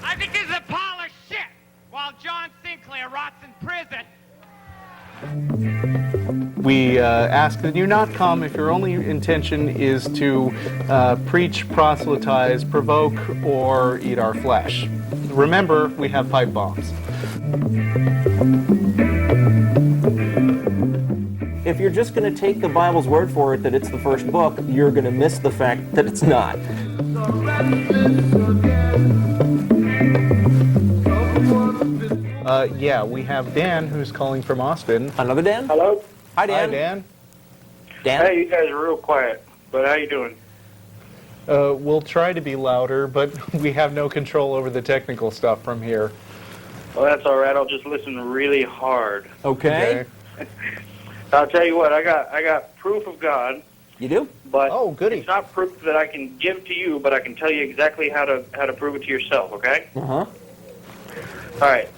I think this is a pile of shit while John Sinclair rots in prison. We ask that you not come if your only intention is to preach, proselytize, provoke, or eat our flesh. Remember, we have pipe bombs. If you're just going to take the Bible's word for it that it's the first book, you're going to miss the fact that it's not. Yeah, we have Dan who's calling from Austin. Another Dan? Hello? Hi, Dan. Hi, Dan. Dan? Hey, you guys are real quiet, but how you doing? We'll try to be louder, but we have no control over the technical stuff from here. Well, that's all right. I'll just listen really hard. Okay. I'll tell you what. I got proof of God. You do? But oh, goody. It's not proof that I can give to you, but I can tell you exactly how to prove it to yourself. Okay? Uh-huh. All right.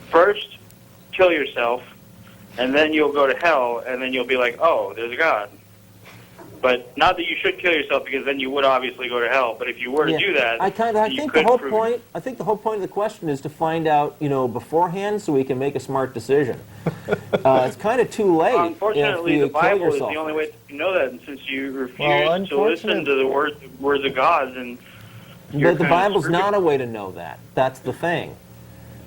First, kill yourself, and then you'll go to hell, and then you'll be like, oh, there's a God. But not that you should kill yourself, because then you would obviously go to hell. But if you were to do that, I think the whole point. I think the whole point of the question is to find out, beforehand, so we can make a smart decision. It's kind of too late. Unfortunately, if you the Bible kill is yourself. the only way to know that, and since you refuse to listen to the words of God, then but the Bible's not a way to know that. That's the thing.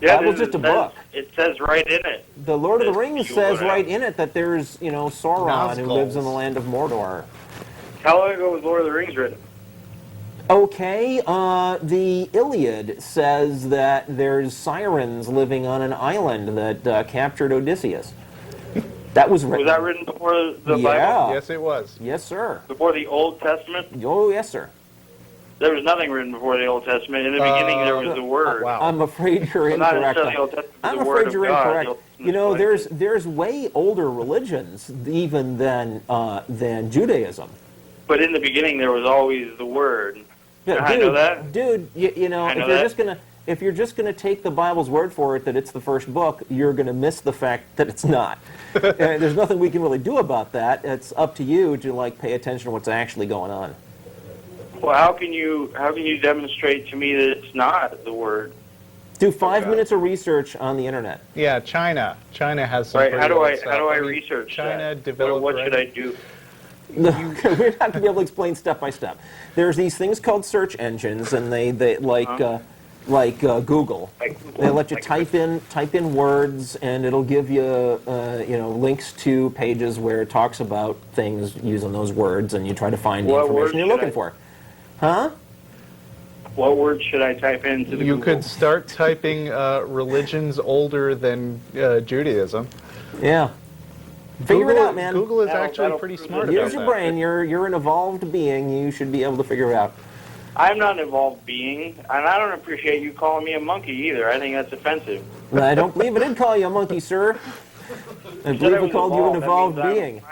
Yeah, Bible's just a book. It says right in it. The Lord of the Rings says right in it that there's, Sauron who lives in the land of Mordor. How long ago was Lord of the Rings written? Okay, the Iliad says that there's sirens living on an island that captured Odysseus. That was written. Was that written before the Bible? Yes, it was. Yes, sir. Before the Old Testament? Oh, yes, sir. There was nothing written before the Old Testament. In the beginning, there was the Word. Wow. I'm afraid you're Not incorrect. necessarily the Old Testament, I'm the Word afraid you're of God. incorrect. There's way older religions even than Judaism. But in the beginning, there was always the Word. Yeah, I know that. Dude, if you're just gonna take the Bible's word for it that it's the first book, you're gonna miss the fact that it's not. And there's nothing we can really do about that. It's up to you to pay attention to what's actually going on. Well, how can you demonstrate to me that it's not the Word? Do 5 minutes of research on the internet. Yeah, China has some. Right. How do I stuff. research China that? developed. What should I do? No, we're not going to be able to explain step by step. There's these things called search engines, and they like Google. They let you type in words, and it'll give you links to pages where it talks about things using those words, and you try to find the information you're looking for. Huh? What word should I type into the You Google? could start typing religions older than Judaism. Yeah. Figure it out, man. Google is actually pretty smart about that. Use your brain. You're an evolved being. You should be able to figure it out. I'm not an evolved being, and I don't appreciate you calling me a monkey either. I think that's offensive. I don't believe I did call you a monkey, sir. I believe I called you an evolved being.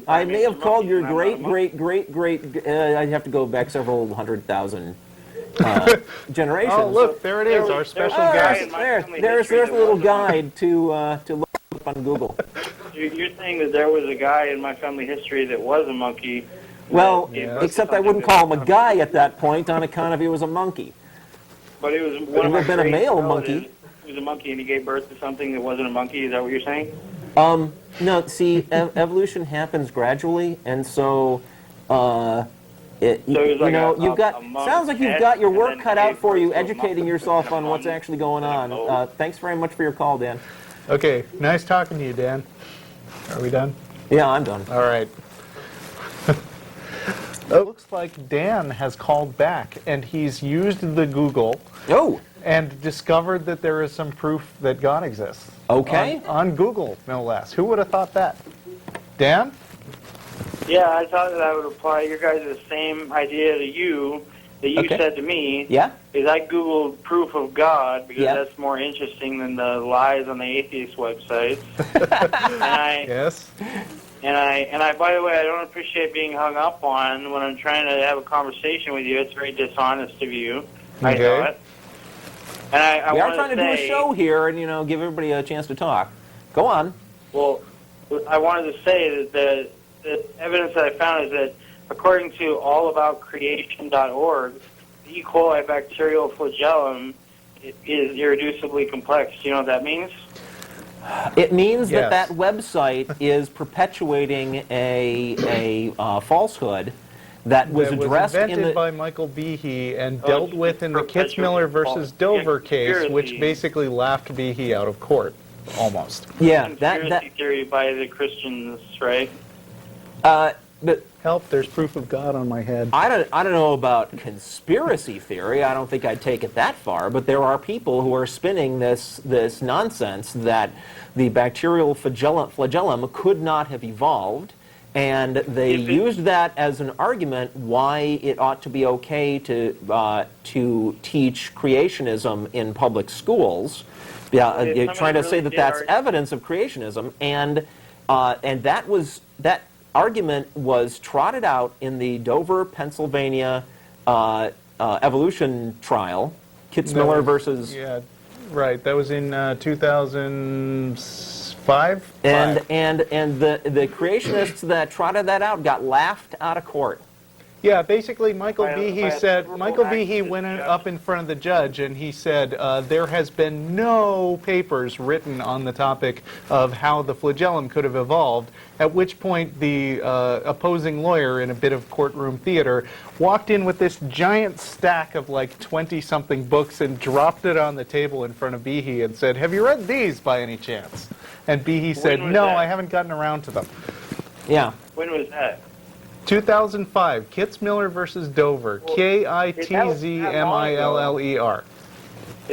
I may have called your great. I'd have to go back several 100,000 generations. Oh, look, there it is, our special guest. There's a little guide to look up on Google. You're saying that there was a guy in my family history that was a monkey. Well, except I wouldn't call him a guy at that point on account of he was a monkey. But it was one of my been a male monkey. He was a monkey and he gave birth to something that wasn't a monkey. Is that what you're saying? No. See, evolution happens gradually, and so you've got. Sounds like you've got your work cut out for you, educating yourself on what's actually going on. Thanks very much for your call, Dan. Okay, nice talking to you, Dan. Are we done? Yeah, I'm done. All right. It looks like Dan has called back, and he's used the Google and discovered that there is some proof that God exists. Okay. On Google, no less. Who would have thought that? Dan? Yeah, I thought that I would apply your guys' same idea to you that you said to me. Yeah? Is I Googled proof of God because that's more interesting than the lies on the atheist websites. Yes. And I, by the way, I don't appreciate being hung up on when I'm trying to have a conversation with you. It's very dishonest of you. Okay. I know it. And we are trying to do a show here and, give everybody a chance to talk. Go on. Well, I wanted to say that the evidence that I found is that according to allaboutcreation.org, the E. coli bacterial flagellum is irreducibly complex. Do you know what that means? It means Yes. that website is perpetuating a falsehood that was That addressed in invented the... by Michael Behe and Oh, dealt it's with in the perpetuating Kitzmiller versus false- Dover yeah, case, which conspiracy. basically laughed Behe out of court, almost. Yeah, Conspiracy theory by the Christians, right? but Help, there's proof of God on my head. I don't know about conspiracy theory. I don't think I'd take it that far. But there are people who are spinning this nonsense that the bacterial flagellum could not have evolved, and they used that as an argument why it ought to be okay to teach creationism in public schools. Yeah, If trying to somebody say really that did that's argue- evidence of creationism, and that argument was trotted out in the Dover, Pennsylvania evolution trial, Kitzmiller versus... Yeah, right. That was in 2005? And the creationists that trotted that out got laughed out of court. Yeah, basically, Michael By a Behe said, several Michael Behe activist went judge. up in front of the judge and he said, there has been no papers written on the topic of how the flagellum could have evolved, at which point the opposing lawyer in a bit of courtroom theater walked in with this giant stack of like 20-something books and dropped it on the table in front of Behe and said, have you read these by any chance? And Behe said, was no, that? I haven't gotten around to them. Yeah. When was that? 2005, Kitzmiller versus Dover, Kitzmiller. If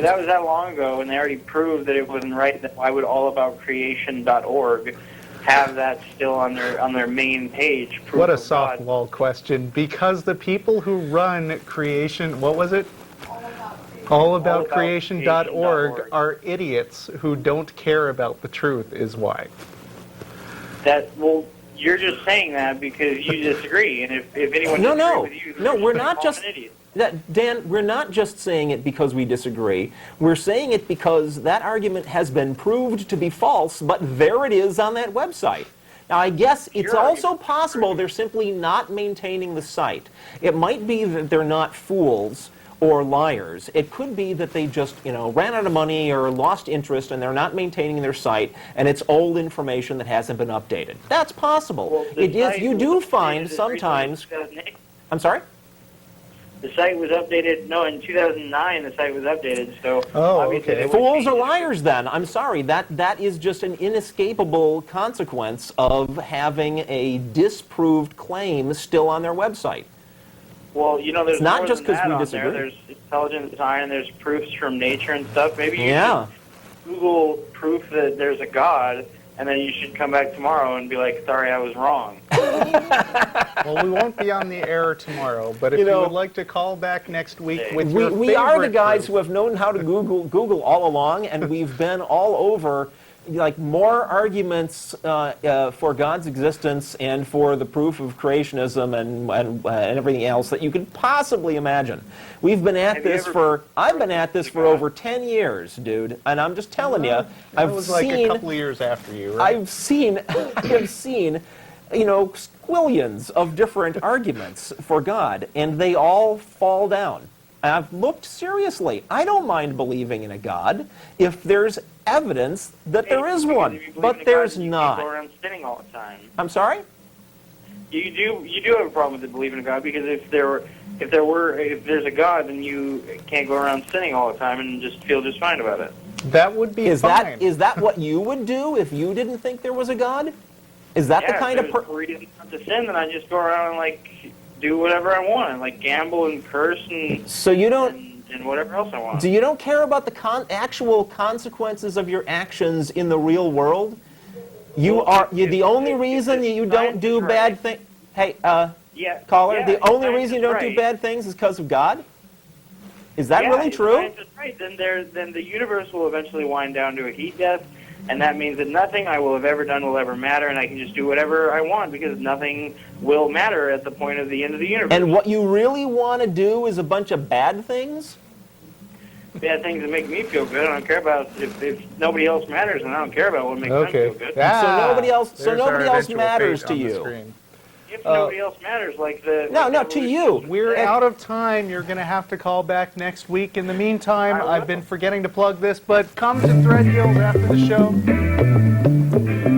that was that long ago, and they already proved that it wasn't right, then why would allaboutcreation.org have that still on their main page? Proof What a of God? softball question, because the people who run creation, what was it? Allaboutcreation.org are idiots who don't care about the truth, is why. Well, you're just saying that because you disagree, and if anyone No, disagrees with you, no, then we're you're not an just... idiot. Dan, we're not just saying it because we disagree. We're saying it because that argument has been proved to be false, but there it is on that website. Now, I guess it's Sure, also possible they're simply not maintaining the site. It might be that they're not fools or liars. It could be that they just, ran out of money or lost interest and they're not maintaining their site, and it's old information that hasn't been updated. That's possible. Well, the It is. site You was do updated find as sometimes... recently as 2008. I'm sorry? The site was updated, in 2009 the site was updated, so Oh, obviously okay. they would Fools change or it. liars, then. I'm sorry. That is just an inescapable consequence of having a disproved claim still on their website. Well, there's It's not more just than 'cause that we on disagree. there. There's intelligent design, and there's proofs from nature and stuff. Maybe you Yeah. should Google proof that there's a God, and then you should come back tomorrow and be like, sorry, I was wrong. Well, we won't be on the air tomorrow, but if you would like to call back next week with your We are the favorite guys proof. who have known how to Google all along, and we've been all over more arguments for God's existence and for the proof of creationism and everything else that you could possibly imagine. We've been at Have you this ever- I've been at this for over 10 years, dude, and I'm just telling you, That I've was like a seen couple of years after you, right? I have seen, squillions of different arguments for God, and they all fall down. I've looked seriously. I don't mind believing in a God if there's evidence that there is Because one, if you believe but in a there's God, you can't not. go around sinning all the time. I'm sorry? You do have a problem with believing in a God, because if there's a God, then you can't go around sinning all the time and just feel just fine about it. That would be Is fine. that what you would do if you didn't think there was a God? Is that the kind if of there's a reason not to sin, then I just go around and do whatever I want, gamble and curse and So you don't and whatever else I want. Do you don't care about the actual consequences of your actions in the real world? The only reason you don't do bad things. Hey, caller, yeah, the if only science reason you is don't do right. bad things is because of God? Is that really if true? science is right, then the universe will eventually wind down to a heat death, and that means that nothing I will have ever done will ever matter, and I can just do whatever I want because nothing will matter at the point of the end of the universe. And what you really want to do is a bunch of bad things? Bad things that make me feel good. I don't care about if nobody else matters, and I don't care about what makes them Okay. feel good. So nobody else there's our matters eventual to fate on the you. screen. If nobody else matters, like the... No, to you. We're out of time. You're going to have to call back next week. In the meantime, I've been forgetting to plug this, but come to Thread Guild after the show.